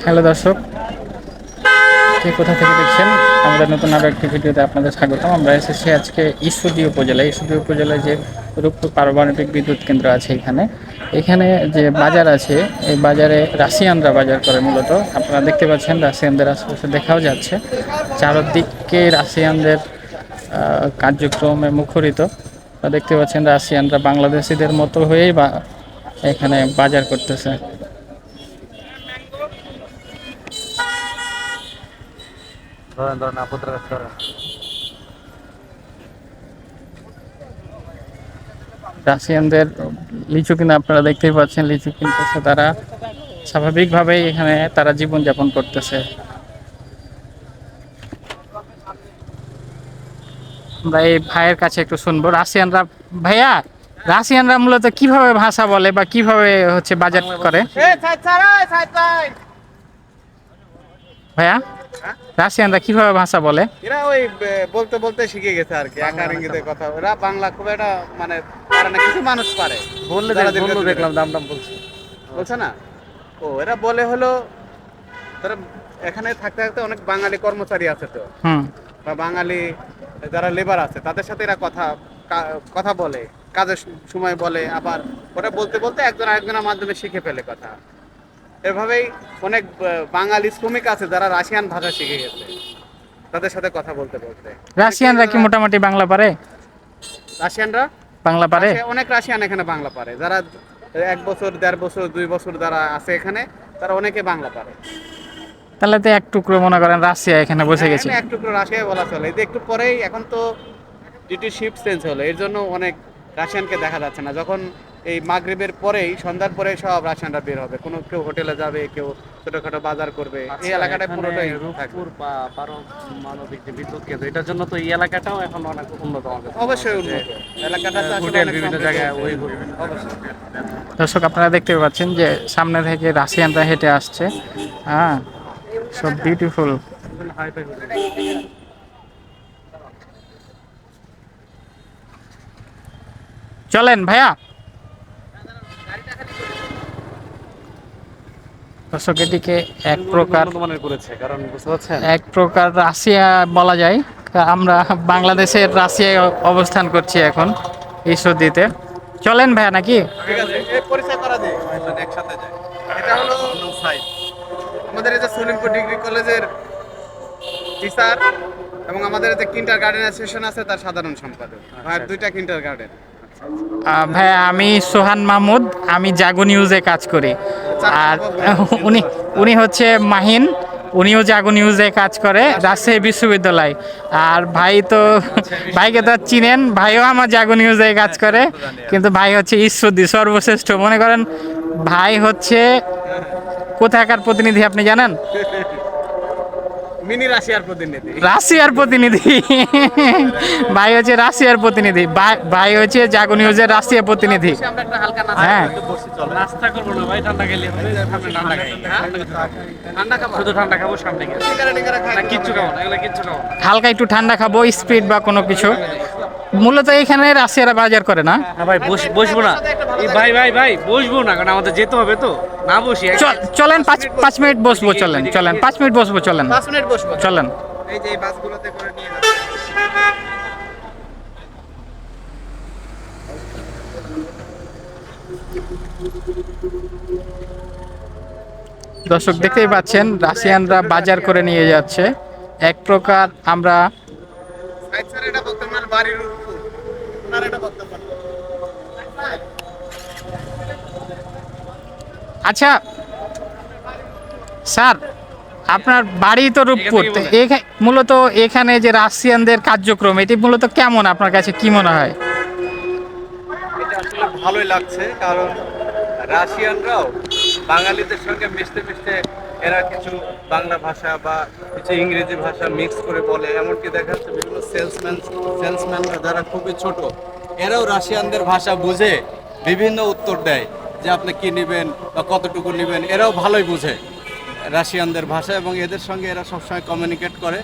Hello দর্শক, কে কোথা থেকে দেখছেন আমাদের নতুন আরও একটি ভিডিওতে আপনাদের স্বাগতম। আমরা এসেছি আজকে ঈশ্বরদী উপজেলায় যে রূপপুর পারমাণবিক বিদ্যুৎ কেন্দ্র আছে। এখানে যে বাজার আছে, এই বাজারে রাশিয়ানরা বাজার করে মূলত। আপনারা দেখতে পাচ্ছেন রাশিয়ানদের আশেপাশে দেখাও যাচ্ছে, চারদিকে রাশিয়ানদের কার্যক্রমে মুখরিত। দেখতে পাচ্ছেন রাশিয়ানরা বাংলাদেশিদের মতো হয়েই এখানে বাজার করতেছে। রাশিয়ানদের লিচু কিনা আপনারা দেখতেই পাচ্ছেন, লিচু কিনতেছে তারা। স্বাভাবিকভাবেই এখানে তারা জীবনযাপন করতেছে। আমরা এই ভাইয়ের কাছে একটু শুনবো। ভাইয়া, রাশিয়ানরা মূলত কিভাবে ভাষা বলে বা কিভাবে বাজার করে ভাইয়া? রাশিয়ানরা কিভাবে ভাষা বলে? এরা ওই বলতে বলতে শিখে গেছে আর কি, আকার ইঙ্গিতের কথা। ওরা বাংলা খুব একটা মানে পারে না, কিছু মানুষ পারে বললে। দেখলাম দাম দাম বলছে না। এরা বলে হলো, তারা এখানে থাকতে থাকতে অনেক বাঙালি কর্মচারী আছে তো, বা বাঙালি যারা লেবার আছে তাদের সাথে এরা কথা বলে, কাজের সময় বলে। আবার ওরা বলতে বলতে একজন আরেকজনের মাধ্যমে শিখে ফেলে কথা। এভাবেই অনেক বাঙালি শ্রমিক আছে যারা রাশিয়ান ভাষা শিখে গেছে তাদের সাথে কথা বলতে বলতে। রাশিয়ানরা কি মোটামুটি বাংলা পারে? রাশিয়ানরা বাংলা পারে, অনেক রাশিয়ান এখানে বাংলা পারে। যারা 1 বছর 1.5 বছর 2 বছর যারা আছে এখানে, তারা অনেকে বাংলা পারে। তাহলে তো এক টুকরো মনে করেন রাশিয়া এখানে বসে গেছে। এক টুকরো রাশিয়া বলা চলে। এই একটু পরেই, এখন তো ডিউটি শিফট চেঞ্জ হলো, এর জন্য অনেক রাশিয়ানকে দেখা যাচ্ছে না। যখন এই মাগরিবের পরেই, সন্ধ্যার পরে সব রাশিয়ানরা বের হবে। কেউ হোটেলে যাবে, কেউ ছোটখাটো বাজার করবে। এই এলাকাটা পুরোটাই রূপপুর পারমাণবিক যে বিদ্যুৎ কেন্দ্র, এটার জন্য তো এই এলাকাটাও এখন অনেক উন্নত হবে। অবশ্যই উন্নত এলাকাটা, হোটেল বিভিন্ন জায়গায় ওই অবশ্যই। দর্শক, আপনারা দেখতে পাচ্ছেন যে সামনে থেকে রাশিয়ানরা হেঁটে আসছে। হ্যাঁ, সব বিউটিফুল। চলেন ভাইয়া। দর্শক, এটিকে এক প্রকার রাশিয়া বলা যায়। আমরা বাংলাদেশের রাশিয়ায় অবস্থান করছি এখন ঈশ্বরদীতে। চলেন ভাইয়া, নাকি? ঠিক আছে, পরিচয় করা যায়, একসাথে যায়। এটা হলো আমাদের এই যে সলিমপুর ডিগ্রি কলেজের টিচার, এবং আমাদের যে কিন্ডার গার্ডেন অ্যাসোসিয়েশন আছে তার সাধারণ সম্পাদক। ভাই, 2টা কিন্ডার গার্ডেন। ভাইয়া, আমি সোহান মাহমুদ, আমি জাগো নিউজে কাজ করি। আর উনি হচ্ছে মাহিন, উনিও জাগো নিউজে কাজ করে, রাজশাহী বিশ্ববিদ্যালয়। আর ভাইকে তো চিনেন, ভাইও আমার জাগো নিউজে কাজ করে। কিন্তু ভাই হচ্ছে ঈশ্বরদী সর্বশ্রেষ্ঠ, মনে করেন। ভাই হচ্ছে কোথাকার প্রতিনিধি আপনি জানেন? মিনি রাশিয়ার প্রতিনিধি। ভাই হচ্ছে রাশিয়ার প্রতিনিধি। ভাই হচ্ছে জাগো নিউজের রাশিয়া প্রতিনিধি। হ্যাঁ, নাস্তা করবো না ভাই, ঠান্ডা খেলে হবে। ঠান্ডা খাবো, শুধু ঠান্ডা খাবো। সামনে গিয়ে কিচ্ছু খাবো না, এগুলো কিচ্ছু খাবো না। হালকা একটু ঠান্ডা খাবো, স্পিড বা কোনো কিছু। মূলত এখানে রাশিয়ারা বাজার করে না। ভাই বসবো না, ভাই বসবো না, কারণ আমাদের যেতে হবে তো। না বসি, চলেন 5 মিনিট বসবো। চলেন 5 মিনিট বসবো। চলেন 5 মিনিট বসবো। চলেন। এই যে এই বাসগুলোতে করে নিয়ে দর্শক, দেখতেই পাচ্ছেন রাশিয়ানরা বাজার করে নিয়ে যাচ্ছে। এক প্রকার আমরা আচ্ছা স্যার, আপনার বাড়ি তো রূপপুর, মূলত এখানে যে রাশিয়ানদের কার্যক্রম, এটি মূলত কেমন, আপনার কাছে কি মনে হয়? এটা আসলে ভালোই লাগছে, কারণ রাশিয়ানরাও বাঙালিদের সঙ্গে মিশতে মিশতে এরা কিছু বাংলা ভাষা বা কিছু ইংরেজি ভাষা মিক্স করে বলে। এমনকি দেখা যাচ্ছে বিভিন্ন সেলসম্যানরা যারা খুবই ছোট, এরাও রাশিয়ানদের ভাষা বুঝে বিভিন্ন উত্তর দেয়, যে আপনি কি নেবেন বা কতটুকু নেবেন। এরাও ভালোই বুঝে রাশিয়ানদের ভাষা, এবং এদের সঙ্গে এরা সবসময় কমিউনিকেট করে।